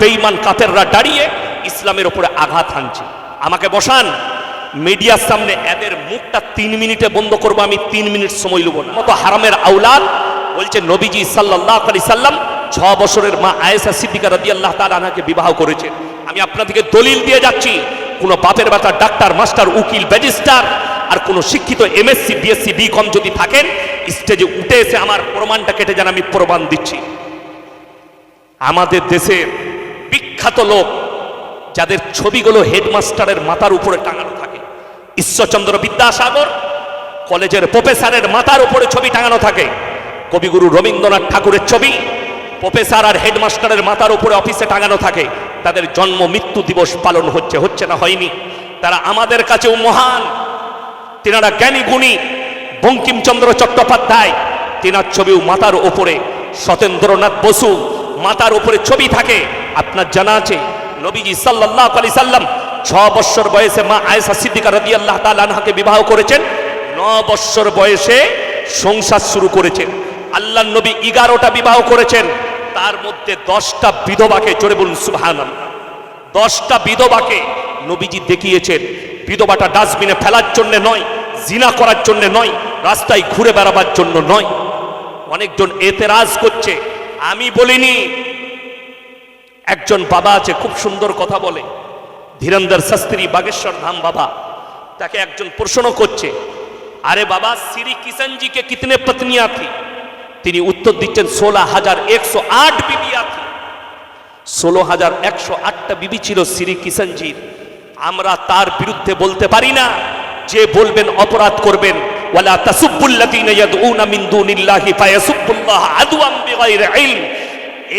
বেঈমান কাফেররা দাঁড়িয়ে ইসলামের উপরে আঘাত হানছে। আমাকে বসান মিডিয়ার সামনে, এদের মুখটা 3 মিনিটে বন্ধ করবো, আমি 3 মিনিট সময় নেব না। মতো হারামের আওলাদ বলছে নবীজি সাল্লাল্লাহু আলাইহি সাল্লাম 6 বছরের মা আয়েশা সিদ্দিকা রাদিয়াল্লাহু তাআলা আনহাকে বিবাহ করেছেন। আমি আপনাদেরকে দলিল দিয়ে যাচ্ছি, কোন বাপের বেটা ডাক্তার, মাস্টার, উকিল, ব্যারিস্টার আর কোন শিক্ষিত এমএসসি, বিএসসি, বিকম যদি থাকেন, স্টেজে উঠে এসে আমার প্রমাণটা কেটে যান, আমি প্রমাণ দিচ্ছি। আমাদের দেশের বিখ্যাত লোক যাদের ছবিগুলো হেডমাস্টারের মাথার উপরে টাঙানো থাকে, ঈশ্বরচন্দ্র বিদ্যাসাগর কলেজের প্রফেসরের মাথার উপরে ছবি টাঙানো থাকে, কবিগুরু রবীন্দ্রনাথ ঠাকুরের ছবি প্রফেসর আর হেডমাস্টারের মাথার উপরে অফিসে টাঙানো থাকে। তাদের জন্ম মৃত্যু দিবস পালন হচ্ছে না হয়নি। তারা আমাদের কাছেও মহান, তিনারা জ্ঞানী গুণী। বঙ্কিমচন্দ্র চট্টোপাধ্যায়, তিনার ছবিও মাথার উপরে, সতেন্দ্রনাথ বসু মাথার উপরে ছবি থাকে। আপনার জানা আছে নবীজি সাল্লাল্লাহু আলাইহি সাল্লাম 6 বছর বয়সে মা আয়েশা সিদ্দিকা রাদিয়াল্লাহু তাআলা আনহাকে বিবাহ করেছেন। 9 বছর বয়সে সংসার শুরু করেছেন। আল্লাহর নবী 11টা বিবাহ করেছেন, তার মধ্যে 10টা বিধবাকে, জোরে বলুন সুবহানাল্লাহ, 10টা বিধবাকে নবীজি দেখিয়েছেন। বিধবাটা ডাস্টবিনে ফেলার জন্য নয়, জিনা করার জন্য নয়, রাস্তায় ঘুরে বেড়াবার জন্য নয়। অনেকজন এতেরাজ করছে, আমি বলিনি। একজন বাবা আছে খুব সুন্দর কথা বলে, ধীরেন্দ্র শাস্ত্রী, বাগেশ্বর ধাম বাবা। তাকে একজন প্রশ্ন করছে, আরে বাবা শ্রী কিষানজি কে কিতনে পত্নিয়া থी? তিনি উত্তর দিচ্ছেন 16,108 বিবিয়া থी। 16,108টা বিবি ছিল শ্রী কিষানজির। আমরা তার বিরুদ্ধে বলতে পারি না, যে বলবেন অপরাধ করবেন। ওয়ালা তাসুব্বুল্লাযীনা ইয়াদউনা মিন দুনিল্লাহি ফায়াসুব্বুল্লাহ আদওয়াম বিগাইরি ইলম।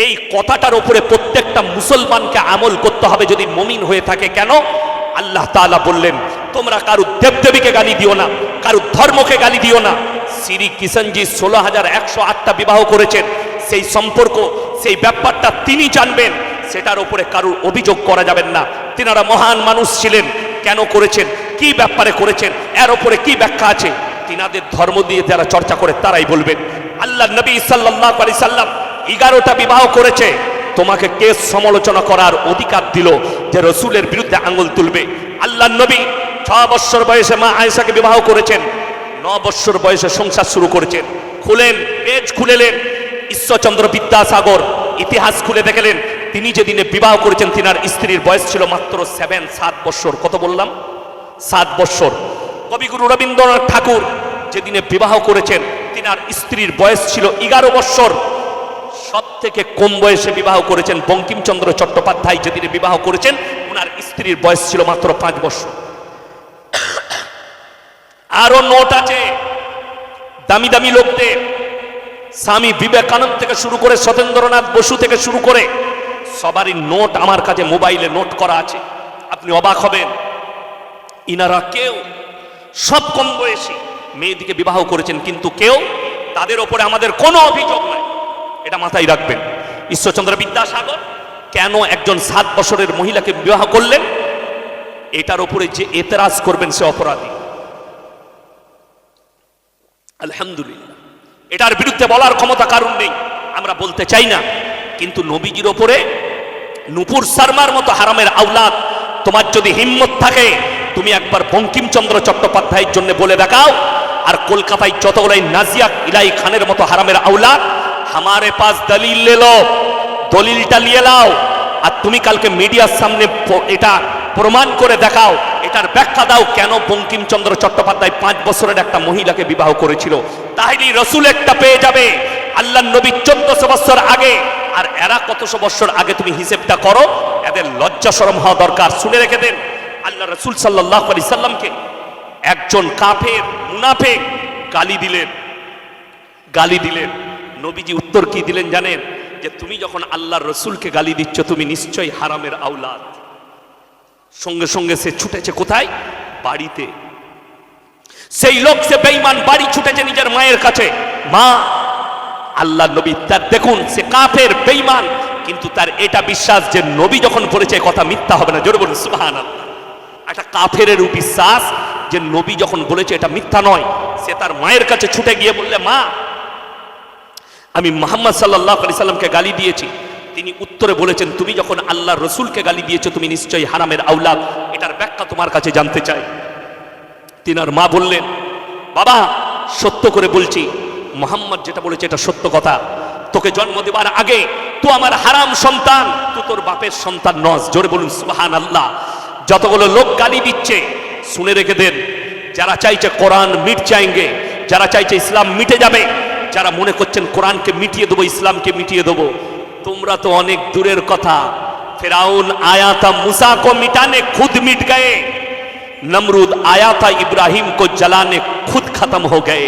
এই কথাটার উপরে প্রত্যেকটা মুসলমানকে আমল করতে হবে যদি মুমিন হয়ে থাকে। কেন? আল্লাহ তাআলা বললেন, তোমরা কারো দেবদেবীকে গালি দিও না, কারো ধর্মকে গালি দিও না। শ্রী কিষানজি 16,108টা বিবাহ করেছেন। সেই সম্পর্ক, সেই ব্যাপারটা তিনি জানবেন, সেটার উপরে কারোর অভিযোগ করা যাবেন না। তিনারা মহান মানুষ ছিলেন, কেন করেছেন, কি ব্যাপারে করেছেন, এর উপরে কি ব্যাখ্যা আছে, তিনাদের ধর্ম দিয়ে যারা চর্চা করে তারাই বলবেন। আল্লাহ নবী সাল্লাল্লাহু আলাইহি সাল্লাম 11টা বিবাহ করেছে। তোমাকে কে সমালোচনা করার অধিকার দিল যে রসুলের বিরুদ্ধে আঙ্গুল তুলবে? আল্লাহ নবী 6 বছর বয়সে মা আয়েশাকে বিবাহ করেছেন, 9 বছর বয়সে সংসার শুরু করেছেন। খুলেন, পেজ খুলেলেন, ঈশ্বরচন্দ্র বিদ্যাসাগর ইতিহাস খুলে দেখলেন, তিনি যেদিনে বিবাহ করেছেন তিনার স্ত্রীর বয়স ছিল মাত্র 7 বছর। কত বললাম? 7 বছর। কবিগুরু রবীন্দ্রনাথ ঠাকুর যেদিনে বিবাহ করেছেন তিনার স্ত্রীর বয়স ছিল 11 বছর। সব থেকে কম বয়সে বিবাহ করেছেন বঙ্কিমচন্দ্র চট্টোপাধ্যায়, যেদিনে বিবাহ করেছেন ওনার স্ত্রীর বয়স ছিল মাত্র 5 বছর। আরো নোট আছে দামি দামি লোকদের, স্বামী বিবেকানন্দ থেকে শুরু করে সতেন্দ্রনাথ বসু থেকে শুরু করে সবারই নোট আমার কাছে মোবাইলে নোট করা আছে। আপনি অবাক হবেন, ইনারা কেউ সব কম বয়সী মেয়েদিকে বিবাহ করেছেন, কিন্তু কেউ তাদের ওপরে আমাদের কোনো অভিযোগ নাই। এটা মাথায় রাখবেন। ঈশ্বরচন্দ্র বিদ্যাসাগর কেন একজন 7 বছরের মহিলাকে বিবাহ করলেন, এটার উপরে যে এতরাজ করবেন সে অপরাধী। আলহামদুলিল্লাহ, এটার বিরুদ্ধে বলার ক্ষমতা কারণ নেই, আমরা বলতে চাই না। কিন্তু নবীজির ওপরে নূপুর শর্মার মতো হারামের আওলাদ, তোমার যদি হিম্মত থাকে তুমি একবার বঙ্কিমচন্দ্র চট্টোপাধ্যায়ের জন্য বলে দেখাও। আর কলকাতায় যতগুলাই নাজিয়া ইলাই খানের মতো হারামের আওলাদ, हमारे पास दलील ले लो, দলিলটা নিয়ে নাও। আর তুমি কালকে মিডিয়ার সামনে এটা প্রমাণ করে দেখাও, এটার ব্যাখ্যা দাও কেন বঙ্কিমচন্দ্র চট্টোপাধ্যায় 5 বছরের একটা মহিলাকে বিবাহ করেছিল। তাহলে রসুল একটা পেয়ে যাবে, আল্লাহ নবী 1400 বছর আগে, আর এরা কতশো বছর আগে তুমি হিসেবটা করো। এদের লজ্জা শরম হওয়া দরকার। শুনে রেখে দেন, আল্লাহ রসুল সাল্লাল্লাহু আলাইহি সাল্লামকে একজন কাফের মুনাফিক গালি দিলেন। নবীজি উত্তর কি দিলেন জানেন? যে তুমি যখন আল্লাহর রসুলকে গালি দিচ্ছ তুমি নিশ্চয়ই হারামের আওলাদ। সঙ্গে সঙ্গে সে ছুটেছে কোথায়? বাড়িতে। সেই লোক, সে বেঈমান, বাড়ি ছুটেছে নিজের মায়ের কাছে। মা, আল্লাহ নবী তার দেখুন, সে কাফের বেঈমান, কিন্তু তার এটা বিশ্বাস যে নবী যখন বলেছে কথা মিথ্যা হবে না। জোরে বলুন সুবহানাল্লাহ। একটা কাফের বিশ্বাস যে নবী যখন বলেছে এটা মিথ্যা নয়। সে তার মায়ের কাছে ছুটে গিয়ে বললে, মা, আমি মুহাম্মদ সাল্লাল্লাহু আলাইহি সাল্লামকে গালি দিয়েছি, তিনি উত্তরে বলেছেন, তুমি যখন আল্লাহর রসুলকে গালি দিয়েছো তুমি নিশ্চয়ই হারামের আওলাদ, এটার ব্যাখ্যা তোমার কাছে জানতে চাই। তিনার মা বললেন, বাবা সত্য করে বলছি, মোহাম্মদ যেটা বলেছে এটা সত্য কথা। তোকে জন্ম দেবার আগে তুই আমার হারাম সন্তান, তুই তোর বাপের সন্তান নস। জোরে বলুন সুবহানাল্লাহ। যতগুলো লোক গালি দিচ্ছে শুনে রেখে দেন, যারা চাইছে কোরআন মিট যায়গে, যারা চাইছে ইসলাম মিটে যাবে, যারা মনে করছেন কোরআনকে মিটিয়ে দেবো, ইসলামকে মিটিয়ে দেবো, তোমরা তো অনেক দূরের কথা। ফিরাউন आया था मूसा को मिटाने खुद मिट गए, नमरूद आया था इब्राहिम को जलाने खुद खत्म हो गए।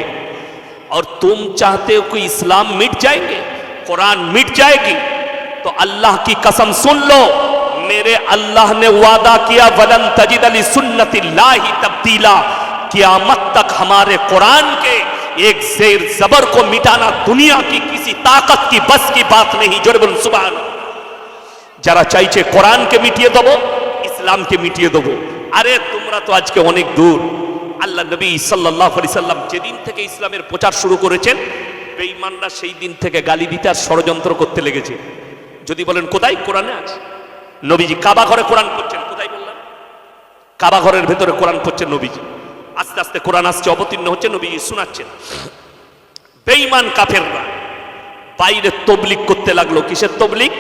और तुम चाहते हो कि इस्लाम मिट जाएंगे, कुरान मिट जाएगी? तो अल्लाह की कसम सुन लो, मेरे अल्लाह ने वादा किया वलन तजिद ली सुन्नतिल्लाहि तब्दीला, क़यामत तक हमारे कुरान के एक जेर जबर को मिटाना दुनिया की किसी ताकत की बस की बात नहीं। जोरे बोलुन सुभान। যারা চাইছে কোরআনকে মিটিয়ে দেবো, ইসলামকে মিটিয়ে দেবো, আরে তোমরা তো আজকে অনেক দূর। আল্লাহ নবী সাল্লাল্লাহু আলাইহি সাল্লাম যেদিন থেকে ইসলামের প্রচার শুরু করেছেন, বেঈমানরা সেই দিন থেকে গালি দিতে আর ষড়যন্ত্র করতে লেগেছে। যদি বলেন কোথায়, কোরআনে আছে। নবীজি কাবা ঘরে কোরআন পড়ছেন, কোথায় বললাম? কাবা ঘরের ভেতরে কোরআন পড়ছেন নবীজি। আস্তে আস্তে কোরআন আসছে, অবতীর্ণ হচ্ছে, নবীজি শোনাচ্ছেন। বেঈমান কাফেররা বাইরে তবলিগ করতে লাগলো। কিসের তবলিগ?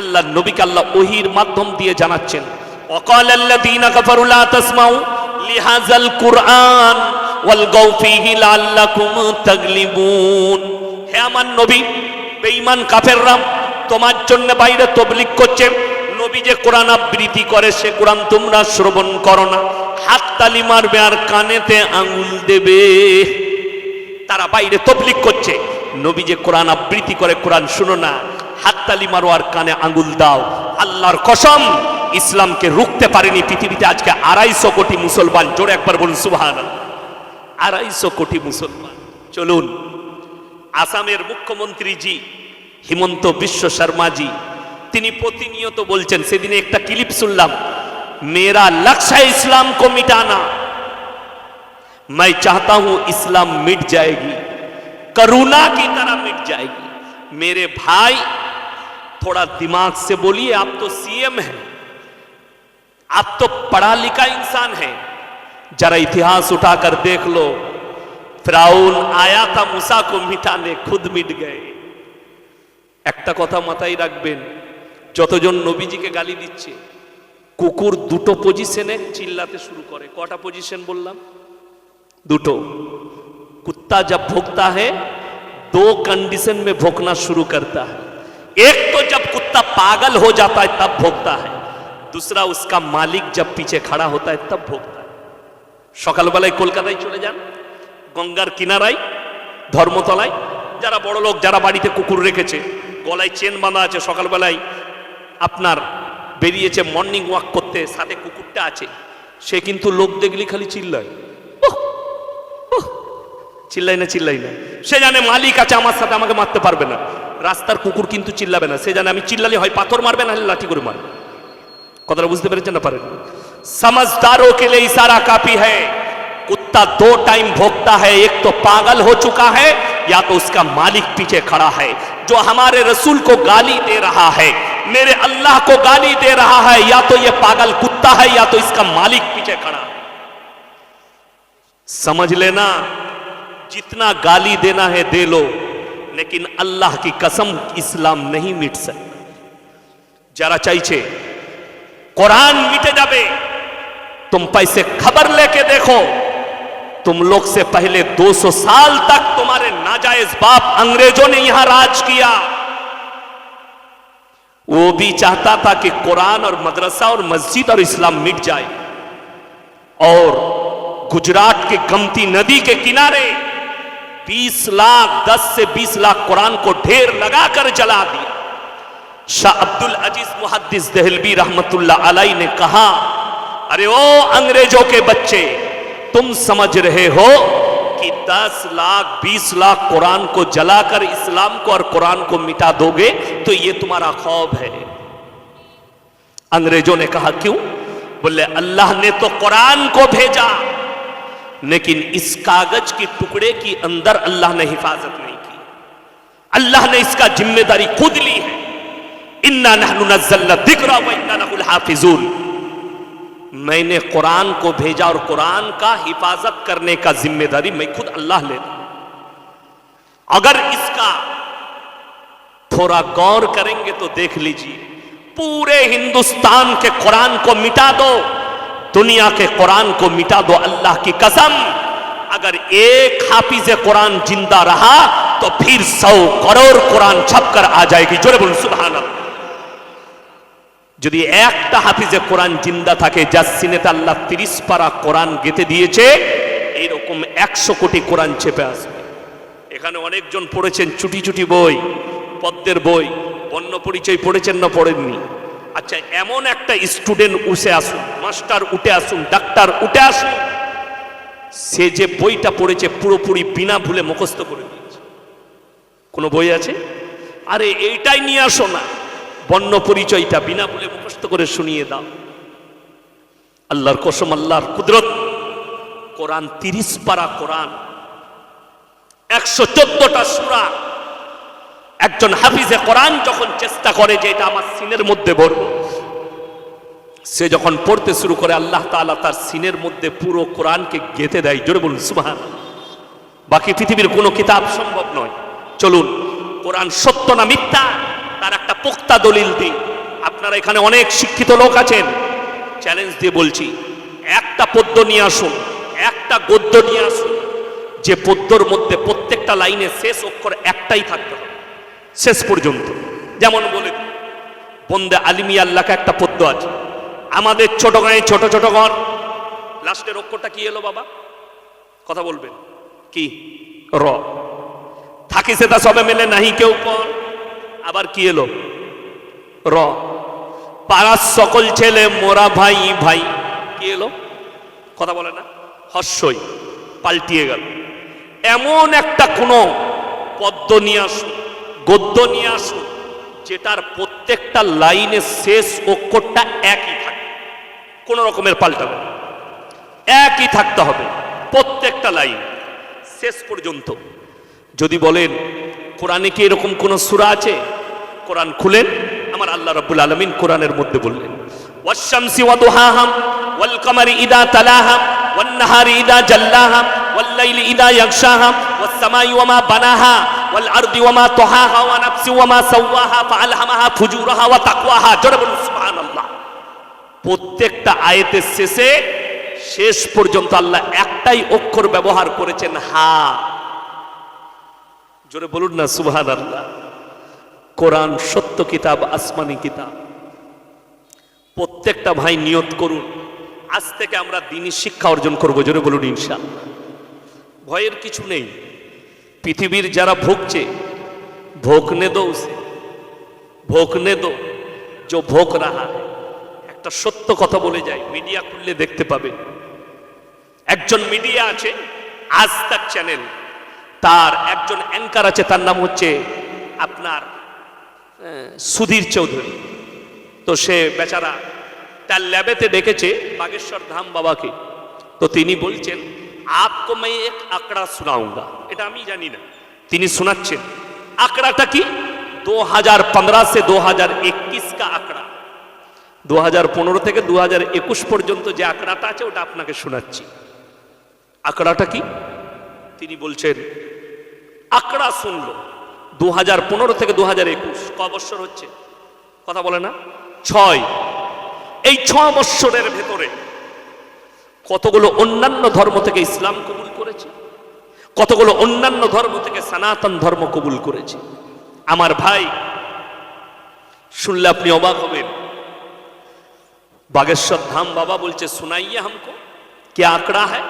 আল্লাহ নবীকে আল্লাহ ওহির মাধ্যম দিয়ে জানাচ্ছেন, ওয়াকাল আল্লাযীনা কাফারু লা তাসমাউ লিহাযাল কুরআন ওয়ালগাউ ফীহি লাআল্লাকুম তাগলিবুন। হে আমার নবী, বেঈমান কাফেররা তোমার জন্য বাইরে তবলিগ করছে, নবী যে কোরআন আবৃত্তি করে সে কোরআন তোমরা শ্রবণ করো না, হাত তালি মারবে আর কানেতে আঙ্গুল দেবে। তারা বাইরে তবলিগ করছে, নবী যে কোরআন আবৃত্তি করে কোরআন শুনো না, হাততালি মারো আর কানে আঙ্গুল দাও। আল্লাহর কসম, ইসলামকে রুখতে পারেনি পৃথিবীতে আজকে 250 কোটি মুসলমান। জোরে একবার বলুন সুবহানাল্লাহ। 250 কোটি মুসলমান। চলুন, আসামের মুখ্যমন্ত্রী জি হিমন্ত বিশ্ব শর্মা জি, তিনি প্রতিনিয়ত বলছেন, সেদিনে একটা ক্লিপ শুনলাম, মেরা লক্ষ্য है इस्लाम को मिटाना, मैं चाहता हूं इस्लाम मिट जाएगी, करुणा की तरह मिट जाएगी। मेरे भाई थोड़ा दिमाग से बोलिए, आप तो सीएम हैं, आप तो पढ़ा लिखा इंसान है। जरा इतिहास उठाकर देख लो, फिरौन आया था मूसा को मिटाने, खुद मिट गए। একটা কথা মাথায় রাখবেন, যতজন নবীজিকে গালি দিচ্ছে, কুকুর দুটো পজিশনে চিল্লাতে শুরু করে। কটা পজিশন বললাম? দুটো। कुत्ता जब भौंकता है 2 कंडीशन में भौंकना शुरू करता है। एक तो जब कुत्ता पागल हो जाता है तब भौंकता है, दूसरा उसका मालिक जब पीछे खड़ा होता है तब भौंकता है। সকালবেলায় কলকাতায় চলে যান, গঙ্গার কিনারায় ধর্মতলায়, যারা বড় লোক যারা বাড়িতে কুকুর রেখেছে, গলায় চেন বাঁধা আছে, সকালবেলায় আপনার বেরিয়েছে মর্নিং ওয়াক করতে, সাথে কুকুরটা আছে, সে কিন্তু লোক দেখলি খালি চিল্লায়, চিল্লাই না চিল্লাই না। সে জানে মালিক আছে আমার সাথে, আমাকে মারতে পারবে না। রাস্তার কুকুর কিন্তু চিল্লাবে না, সে জানে আমি চিল্লালে হয় পাথর মারবে না হলে লাঠি করে মারবে। কথাটা বুঝতে পেরেছেন না পারেন? समझदारों के लिए इशारा काफी है। कुत्ता 2 टाइम भौंकता है, एक तो पागल हो चुका है या तो उसका मालिक पीछे खड़ा है। जो हमारे रसूल को गाली दे रहा है, मेरे अल्लाह को गाली दे रहा है, या तो ये पागल कुत्ता है या तो इसका मालिक पीछे खड़ा है। समझ लेना, जितना गाली देना है दे लो, लेकिन अल्लाह की कसम इस्लाम नहीं मिट सकता। जरा चाहिए कुरान मिटे जाबे, तुम पैसे खबर लेके देखो, तुम लोग से पहले 200 साल तक तुम्हारे नाजायज बाप अंग्रेजों ने यहां राज किया। वो भी चाहता था कि कुरान और मदरसा और मस्जिद और इस्लाम मिट जाए, और गुजरात के गमती नदी के किनारे 20 लाख 10 से 20 लाख कुरान को ढेर लगाकर जला दिया। शाह अब्दुल अजीज मुहद्दिस देहलवी रहमतुल्लाह अलैह ने कहा, अरे ओ अंग्रेजों के बच्चे, तुम समझ रहे हो कि 10 लाख 20 लाख कुरान को जलाकर इस्लाम को और कुरान को मिटा दोगे, तो ये तुम्हारा ख्वाब है। अंग्रेजों ने कहा क्यों? बोले अल्लाह ने तो कुरान को भेजा, लेकिन इस कागज के टुकड़े के अंदर अल्लाह ने हिफाजत नहीं की। अल्लाह ने इसका जिम्मेदारी खुद ली है। इन्ना नहनु नज़्ज़लना ज़िक्रा व इन्ना लहु हाफिज़ून। मैंने कुरान को भेजा और कुरान का हिफाजत करने का जिम्मेदारी मैं खुद अल्लाह लेता। अगर इसका थोड़ा गौर करेंगे तो देख लीजिए, पूरे हिंदुस्तान के कुरान को मिटा दो, दुनिया के कुरान को मिटा दो, अल्लाह की कसम अगर एक हाफिज कुरान जिंदा रहा तो फिर 100 करोड़ कुरान छपकर आ जाएगी। जोरे बोलুন সুবহানাল্লাহ। যদি একটা হাফিজে কোরআন জিন্দা থাকে, যার সিনেতে আল্লাহ 30 পারা কোরআন গেঁথে দিয়েছে, এইরকম 100 কোটি কোরআন চেপে আসবে। এখানে অনেকজন পড়েছেন চুটি চুটি বই, পদ্মের বই, বর্ণ পরিচয় পড়েছেন না পড়েননি? আচ্ছা, এমন একটা স্টুডেন্ট উঠে আসুন, মাস্টার উঠে আসুন, ডাক্তার উঠে আসুন, সে যে বইটা পড়েছে পুরোপুরি বিনা ভুলে মুখস্থ করে দিয়েছে। কোনো বই আছে? আরে এইটাই নিয়ে আসো না, বর্ণ পরিচয়টা বিনা ভুলে মুখস্থ করে শুনিয়ে দাও। আল্লাহর কসম, আল্লাহর কুদরত, কোরআন 30 পারা কোরআন, 114টা সূরা। একজন হাফিজে কোরআন যখন চেষ্টা করে যে এটা আমার সিনের মধ্যে ভরবো, সে যখন পড়তে শুরু করে আল্লাহ তাআলা তার সিনের মধ্যে পুরো কোরআনকে গেঁথে দেয়। জোরে বলুন সুবহানাল্লাহ। বাকি পৃথিবীর কোনো কিতাব সম্ভব নয়। চলুন, কোরআন সত্য না মিথ্যা তার একটা পোক্তা দলিল দিই। আপনারা এখানে অনেক শিক্ষিত লোক আছেন, চ্যালেঞ্জ দিয়ে বলছি, একটা পদ্য নিয়ে আসুন, একটা গদ্য নিয়ে আসুন, যে পদ্যর মধ্যে প্রত্যেকটা লাইনে শেষ অক্ষর একটাই থাকতে হবে শেষ পর্যন্ত। যেমন বলে বন্দে আলিমিয়া আল্লাহকে একটা পদ্য আছে, আমাদের ছোট গায়ে ছোট ছোট ঘর, লাস্টের অক্ষরটা কি এলো বাবা? কথা বলবেন কি? র। থাকি সেটা সবে মেলে নাহি কেউ পর, আবার কি এলো? র। পাড়ার সকল ছেলে মোরা ভাই ভাই, কি এলো? কথা বলে না? হর্ষই পাল্টিয়ে গেল। এমন একটা কোনো পদ্য নিয়ে আসুন, গদ্য নিয়ে আসুন, যেটার প্রত্যেকটা লাইনের শেষ অক্ষরটা একই থাকে, কোন রকমের পাল্টাবে, একই থাকতে হবে প্রত্যেকটা লাইন শেষ পর্যন্ত। যদি বলেন কোরআনে কি এরকম কোন সূরা আছে? কোরআন খুলেন, আমার আল্লাহ রাব্বুল আলামিন কোরআনের মধ্যে বললেন, ওয়াশ-শামসি ওয়া দুহাহা ওয়াল কামারি ইযা তালাহা ওয়ান নাহারি ইযা জাল্লাহা ওয়াল লাইলি ইযা ইয়াগশাহা ওয়াস সামাই ওয়া মা বানাহা ওয়াল আরদি ওয়া মা তাহাহা ওয়া নাফসি ওয়া মা সাওয়াহা ফাআলহামাহা ফুজুরাহা ওয়া তাকওয়াহা। জোরে বলুন সুবহানাল্লাহ। প্রত্যেকটা আয়াতের শেষে শেষ পর্যন্ত আল্লাহ একটাই অক্ষর ব্যবহার করেছেন, হা। জোরে বলুন না সুবহানাল্লাহ। কোরআন সত্য কিতাব, আসমানি কিতাব। প্রত্যেকটা ভাই নিয়ত করুন, আজ থেকে আমরা দ্বীনি শিক্ষা অর্জন করব। জোরে বলুন ইনশাআল্লাহ। ভয়ের কিছু নেই। পৃথিবীর যারা ভুগছে, ভোগনে দো উসে, ভোগনে দো जो ভোগ রাহা है। একটা সত্য কথা বলে যায়, মিডিয়া খুললে দেখতে পাবে, একজন মিডিয়া আছে আজ তাক চ্যানেল, তার একজন অ্যাঙ্কার আছে, তার নাম হচ্ছে আপনার সুধীর চৌধুরী। তো সে বেচারা তার ল্যাবেতে ডেকেছে বাগেশ্বর ধাম বাবাকে। তো তিনি বলছেন, আপকো मैं एक आंकड़ा सुनाऊंगा। এটা আমি জানি না, তিনি শোনাচ্ছেন। আঁকড়াটা কি? 2015 से 2021 का আঁকড়া। 2015 থেকে 2021 পর্যন্ত যে আঁকড়াটা আছে ওটা আপনাকে শোনাচ্ছি। আঁকড়াটা কি? তিনি বলছেন, আঁকড়া শুনলো 2015 থেকে 2021 ক বছর হচ্ছে? কথা বলে না? 6। এই 6 বছরের ভেতরে কতগুলো অন্যান্য ধর্ম থেকে ইসলাম কবুল করেছে, কতগুলো অন্যান্য ধর্ম থেকে সনাতন ধর্ম কবুল করেছে। আমার ভাই, শুনলে আপনি অবাক হবেন। बागेश्वर धाम बाबा बोलचे सुनाइए हमको क्या आंकड़ा है।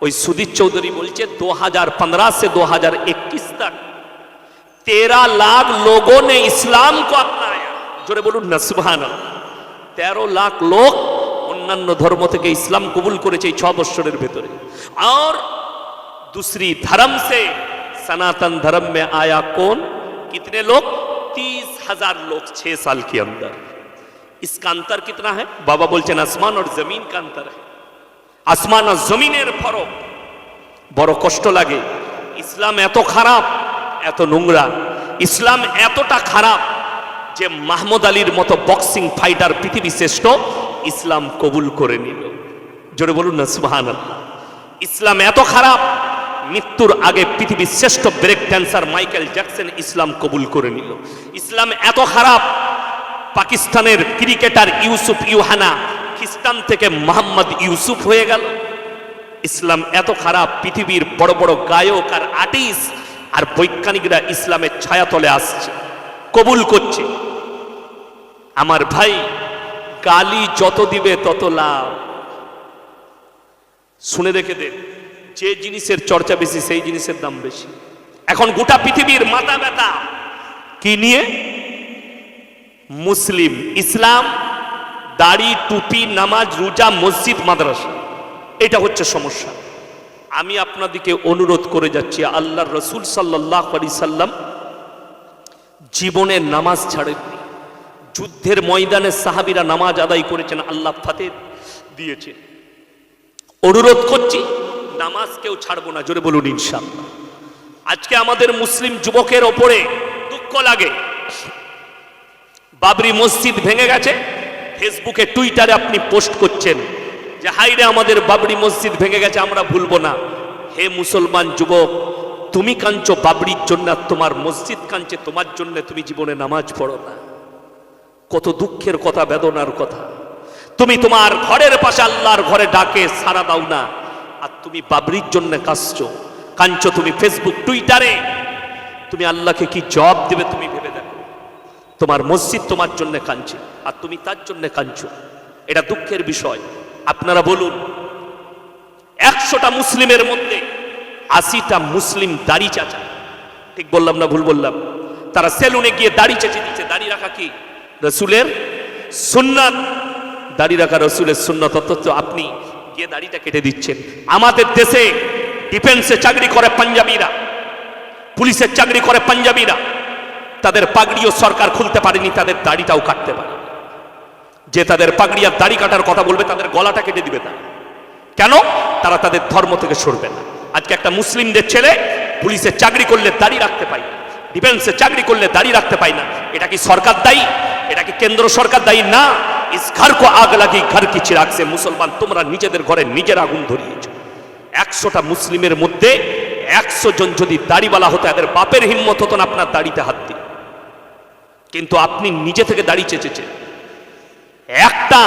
वही सुधीर चौधरी बोलचे 2015 से 2021 तक 13 लाख लोगों ने इस्लाम को अपनाया। जोरे बोलून ना सुभान अल्लाह। 13 लाख लोग अन्य धर्म থেকে ইসলাম কবুল করেছে এই 6 বছরের ভিতরে। और दूसरी धर्म से सनातन धर्म में आया कौन? कितने लोग? 30,000 लोग 6 साल के अंदर। इसका अंतर कितना है? बाबा बोलते हैं आसमान और जमीन का अंतर है। आसमान और जमीনের फरक। বড় কষ্ট লাগে। ইসলাম এত খারাপ, এত নোংরা, ইসলাম এতটা খারাপ যে মাহমুদ আলীর মতো বক্সিং ফাইটার পৃথিবী শ্রেষ্ঠ, ইসলাম কবুল করে নিল। জোরে বলুন না সুবহানাল্লাহ। ইসলাম এত খারাপ, মৃত্যুর আগে পৃথিবীর শ্রেষ্ঠ ব্রেক ড্যান্সার মাইকেল জ্যাকসন ইসলাম কবুল করে নিল। ইসলাম এত খারাপ, পাকিস্তানের ক্রিকেটার ইউসুফ ইউহানা খ্রিস্টান থেকে মোহাম্মদ ইউসুফ হয়ে গেল। ইসলাম এত খারাপ, পৃথিবীর বড় বড় গায়ক আর আর্টিস্ট আর বৈজ্ঞানিকরা ইসলামের ছায়াতলে আসছে, কবুল করছে। আমার ভাই, গালি যত দিবে তত লাভ। শুনে রেখে দে, যে জিনিসের চর্চা বেশি সেই জিনিসের দাম বেশি। এখন গোটা পৃথিবীর মাথা ব্যথা কি নিয়ে? মুসলিম, ইসলাম, দাড়ি, টুপি, নামাজ, রোজা, মসজিদ, মাদ্রাসা, এটা হচ্ছে সমস্যা। আমি আপনাদেরকে অনুরোধ করে যাচ্ছি, আল্লাহর রসুল সাল্লাল্লাহু আলাইহি সাল্লাম জীবনে নামাজ ছাড়েননি। যুদ্ধের ময়দানে সাহাবীরা নামাজ আদায় করেছেন, আল্লাহ ফাতেহ দিয়েছে। অনুরোধ করছি, নামাজ কেউ ছাড়বো না। জোরে বলুন ইনশাআল্লাহ। আজকে আমাদের মুসলিম যুবকের ওপরে দুঃখ লাগে। বাবরি মসজিদ ভেঙে গেছে, ফেসবুকে টুইটারে আপনি পোস্ট করছেন যে হাইরে আমাদের বাবরি মসজিদ ভেঙে গেছে, আমরা ভুলবো না। হে মুসলমান যুবক, তুমি কাঁদছো বাবরির জন্য, তোমার মসজিদ কাঁদছে তোমার জন্য, তুমি জীবনে নামাজ পড়ো না। কত দুঃখের কথা, বেদনার কথা। তুমি তোমার ঘরের পাশে আল্লাহর ঘরে ডাকে সাড়া দাও না, আর তুমি বাবরির জন্য কাঁদছো তুমি ফেসবুক টুইটারে। তুমি আল্লাহকে কি জবাব দেবে তুমি ভেবে দেখো। তোমার মসজিদ তোমার জন্য কাঁদছে আর তুমি তার জন্য কাঁদছো, এটা দুঃখের বিষয়। আপনারা বলুন, 100টা মুসলিমের মধ্যে 80টা মুসলিম দাড়ি চাচা, ঠিক বললাম না ভুল বললাম? তারা সেলুনে গিয়ে দাড়ি চেঁচে দিচ্ছে। দাড়ি রাখা কি রসুলের সুন্নাত, দাড়ি রাখা রসুলের সুন্নাত, অথচ আপনি গিয়ে দাড়িটা কেটে দিচ্ছেন। আমাদের দেশে ডিফেন্সে চাকরি করে পাঞ্জাবিরা, পুলিশের চাকরি করে পাঞ্জাবিরা, তাদের পাগড়িও সরকার খুলতে পারেনি, তাদের দাড়িটাও কাটতে পারে। যে তাদের পাগড়ি আর দাড়ি কাটার কথা বলবে তাদের গলাটা কেটে দিবে তারা। কেন? তারা তাদের ধর্ম থেকে সরবে না। আজকে একটা মুসলিমদের ছেলে পুলিশের চাকরি করলে দাড়ি রাখতে পায় না, ডিফেন্সে চাকরি করলে দাড়ি রাখতে পায় না। এটা কি সরকার দায়ী? এটা কি কেন্দ্র সরকার দায়ী? না। ইস ঘর কো আগ লাগি ঘর কি চিরাগ সে। মুসলমান, তোমরা নিজেদের ঘরে নিজের আগুন ধরিয়েছ। 100টা মুসলিমের মধ্যে 100 জন যদি দাড়িওয়ালা হতো, এদের বাপের হিম্মত হতো না আপনার দাড়িতে হাত দিয়ে। কিন্তু আপনি নিজে থেকে দাড়ি চেঁচেছেন। একটা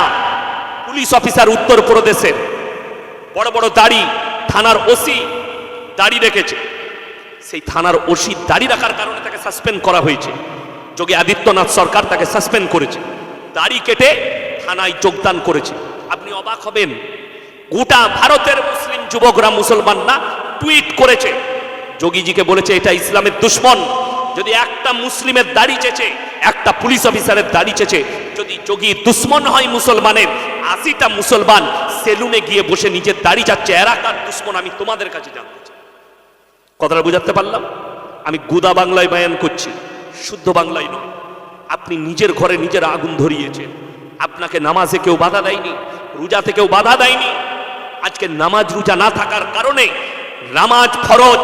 পুলিশ অফিসার উত্তর প্রদেশের, বড় বড় দাড়ি, থানার ওসি দাড়ি রেখেছে। সেই থানার ওসি দাড়ি রাখার কারণে তাকে সাসপেন্ড করা হয়েছে। যোগী আদিত্যনাথ সরকার তাকে সাসপেন্ড করেছে, দাড়ি কেটে থানায় যোগদান করেছে। আপনি অবাক হবেন, গোটা ভারতের মুসলিম যুবকরা, মুসলমান না, টুইট করেছে, যোগীজিকে বলেছে এটা ইসলামের দুশ্মন। যদি একটা মুসলিমের দাড়ি চেঁচে, একটা পুলিশ অফিসারের দাড়ি চেঁচে, যদি যোগী দুশ্মন হয় মুসলমানের, 80টা মুসলমান সেলুনে গিয়ে বসে নিজের দাড়ি যাচ্ছে, এরা কার দুশ্মন আমি তোমাদের কাছে জানতে চাই। কথাটা বুঝাতে পারলাম? আমি গুদা বাংলায় বয়ান করছি, শুদ্ধ বাংলায় নয়। আপনি নিজের ঘরে নিজের আগুন ধরিয়েছেন। আপনাকে নামাজে কেউ বাধা দেয়নি, রোজাতে কেউ বাধা দেয়নি। আজকে নামাজ রোজা না থাকার কারণে নামাজ ফরজ,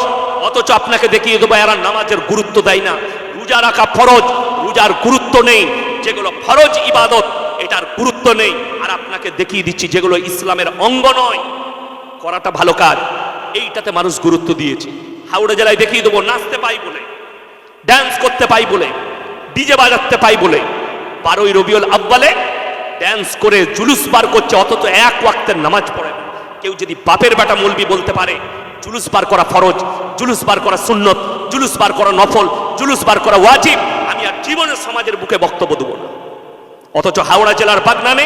অথচ আপনাকে দেখিয়ে দেবো এরা নামাজের গুরুত্ব দেয় না। রোজা রাখা ফরজ, রোজার গুরুত্ব নেই। যেগুলো ফরজ ইবাদত, এটার গুরুত্ব নেই। আর আপনাকে দেখিয়ে দিচ্ছি যেগুলো ইসলামের অঙ্গ নয়, করাটা ভালো কাজ, এইটাতে মানুষ গুরুত্ব দিয়েছে। হাওড়া জেলায় দেখিয়ে দেবো নাচতে পাই বলে, ড্যান্স করতে পাই বলে, ডিজে বাজাতে পাই বলে 12ই রবিউল আউয়ালে ড্যান্স করে জুলুস বার করছে, অথচ এক ওয়াক্তের নামাজ পড়ে না। কেউ যদি বাপের বেটা মৌলবি বলতে পারে জুলুস বার করা ফরজ, জুলুস বার করা সুন্নত, জুলুস বার করা নফল, জুলুস বার করা ওয়াজিব, আমি আর জীবনে সমাজের বুকে বক্তব্য দেবো না। অথচ হাওড়া জেলার বাগনানে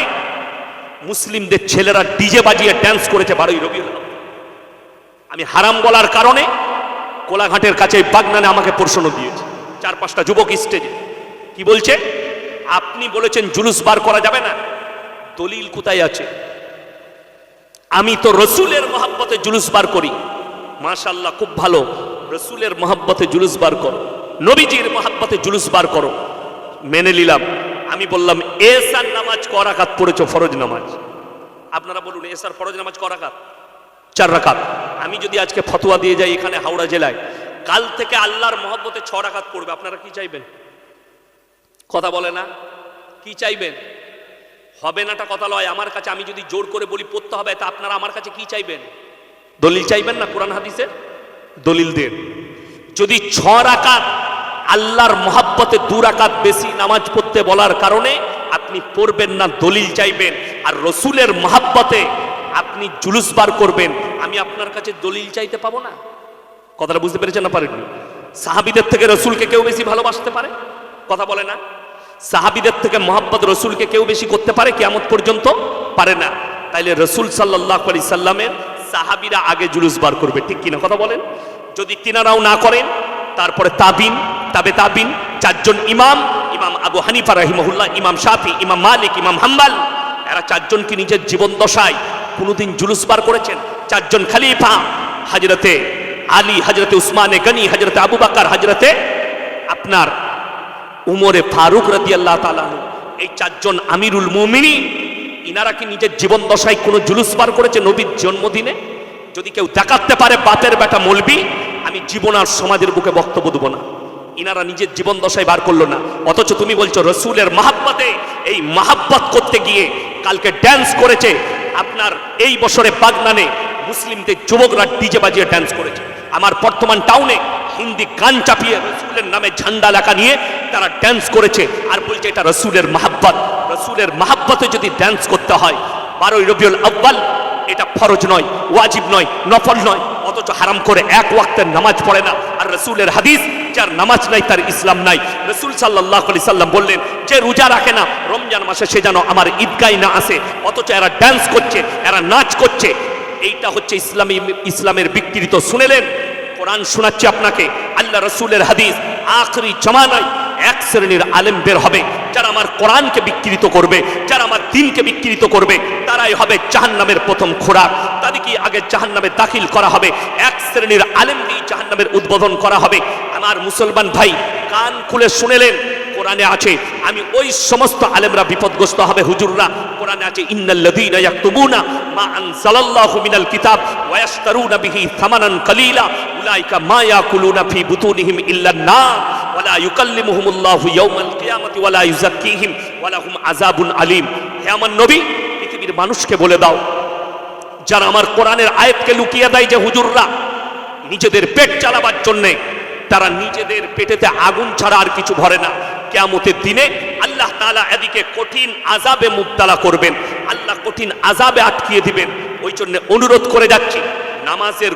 মুসলিমদের ছেলেরা ডিজে বাজিয়ে ড্যান্স করেছে 12ই রবিউল আউয়াল। আমি হারাম বলার কারণে কোলাঘাটের কাছে বাগনানে আমাকে প্রশ্ন দিয়েছে 4-5টা যুবক স্টেজে। কি বলছে? আপনি বলেছেন জুলুস বার করা যাবে না, দলিল কোথায় আছে? আমি তো রসুলের মহব্বতে জুলুস বার করি। মাশাআল্লাহ, খুব ভালো, রসুলের মহব্বতে জুলুস বার করো, নবীজির মহব্বতে জুলুস বার করো, মেনে নিলাম। আমি বললাম এসার নামাজ ক রাকাত পড়েছো? ফরজ নামাজ। আপনারা বলুন এসার ফরজ নামাজ ক রাকাত? 4 রাকাত। আমি যদি আজকে ফতোয়া দিয়ে যাই এখানে হাওড়া জেলায়, কাল থেকে আল্লাহর মহব্বতে 6 রাকাত পড়বে, আপনারা কি চাইবেন? কথা বলে না? কি চাইবেন? হবে নাটা কথা লয়। আমার কাছে আমি যদি জোর করে বলি পড়তে হবে, তা আপনারা আমার কাছে কি চাইবেন? দলিল চাইবেন না? কোরআন হাদিসের দলিল দেন। যদি 6 রাকাত আল্লাহর মহাব্বতে 2 রাকাত বেশি নামাজ পড়তে বলার কারণে আপনি পড়বেন না, দলিল চাইবেন, আর রসুলের মহাব্বতে আপনি জুলুস বার করবেন, আমি আপনার কাছে দলিল চাইতে পাবো না? কথাটা বুঝতে পেরেছেন না পারেননি? সাহাবীদের থেকে রসুলকে কেউ বেশি ভালোবাসতে পারে? কথা বলে না? সাহাবীদের থেকে মহাব্বত রসুলকে কেউ বেশি করতে পারে? কিয়ামত পর্যন্ত পারে না। তাইলে রসুল সাল্লাল্লাহু আলাইহি সাল্লামের সাহাবীরা আগে জুলুস বার করবে, ঠিক কিনা? কথা বলেন। যদি তিনারাও না করেন, তারপরে তাবিন, তাবে তাবিন, 4 জন ইমাম, ইমাম আবু হানিফা রাহিমাহুল্লাহ, ইমাম শাফি, ইমাম মালিক, ইমাম হাম্বল, এরা 4 জন কি নিজের জীবন দশায় কোনোদিন জুলুস বার করেছেন? 4 জন খলিফা, হযরতে আলী, হযরতে উসমানে গনি, হযরতে আবু বকর, হযরতে আপনার উমরে ফারুক রাদিয়াল্লাহু তাআলা আনহু, এই 4 জন আমিরুল মুমিনিন, ইনারা কি নিজের জীবন দশায় কোনো জুলুস বার করেছে নবীর জন্মদিনে? যদি কেউ দেখাতে পারে বাপের বেটা মৌলবি, আমি জীবন আর সমাজের বুকে বক্তব্য দেবো না। ইনারা নিজের জীবন দশায় বার করলো না, অথচ তুমি বলছো রসুলের মাহাব্বতে, এই মাহাব্বত করতে গিয়ে কালকে ড্যান্স করেছে আপনার এই বছরে বাগনানে মুসলিমদের যুবকরা ডিজে বাজিয়ে ড্যান্স করেছে। আমার বর্তমান টাউনে হিন্দি গান চাপিয়ে রসুলের নামে ঝান্ডা লেখা নিয়ে তারা ড্যান্স করেছে, আর বলছে এটা রসুলের মাহাব্বত। রসুলের মাহাব্বতে যদি ড্যান্স করতে হয় 12ই রবিউল আউয়াল, এটা ফরজ নয়, ওয়াজিব নয়, নফল নয়, অথচ হারাম করে 1 ওয়াক্তের নামাজ পড়ে না। আর রসুলের হাদিস, যার নামাজ নাই তার ইসলাম নাই। রসুল সাল্লাল্লাহু আলাইহি সাল্লাম বললেন, যে রোজা রাখে না রমজান মাসে সে যেন আমার ঈদগাহে না আসে, অথচ এরা ড্যান্স করছে, এরা নাচ করছে। এইটা হচ্ছে ইসলামের বিকৃত। শুনেলেন? কোরআন শোনাচ্ছে আপনাকে, আল্লাহ রসুলের হাদিস। আখরি জামানায় 1 শ্রেণীর আলেম বের হবে, যারা আমার কোরআনকে বিকৃত করবে, যারা আমার দ্বীনকে বিকৃত করবে, তারাই হবে জাহান্নামের প্রথম খোরাক। তাদেরকে আগে জাহান্নামে দাখিল করা হবে। 1 শ্রেণীর আলেম দিয়ে জাহান্নামের উদ্বোধন করা হবে। আমার মুসলমান ভাই, কান খুলে শুনেলেন, কোরআনে আছে, আমি ওই সমস্ত আলেমরা বিপদগ্রস্ত হবে, হুজুররা। কোরআনে আছে, ইন্নাল্লাযীনা ইয়াকতুবুনা মা আনজালাল্লাহু মিনাল কিতাব ওয়া ইয়াশতারুনা বিহি থামানান কালীলা উলাইকা মা ইয়াকুলুনা ফি বুতুনিহিম ইল্লান নার ওয়া লা ইউকাল্লিমুহুমুল্লাহু ইয়াওমাল কিয়ামাতি ওয়া লা ইউযাক্কিহিম ওয়া লাহুম আযাবুন আলীম। হে আমার নবী, পৃথিবীর মানুষকে বলে দাও, যারা আমার কোরআনের আয়াতকে লুকিয়ে দেয়, যে হুজুররা নিজেদের পেট চালাবার জন্যে তারা নিজেদের পেটেতে আগুন ছাড়া আর কিছু ভরে না, কিয়ামতের দিনে আল্লাহ তাআলা এদিকে কঠিন আযাবে মুবতালা করবেন, আল্লাহ কঠিন আযাবে আটকিয়ে দিবেন। ওই জন্য অনুরোধ করে যাচ্ছি, নামাজের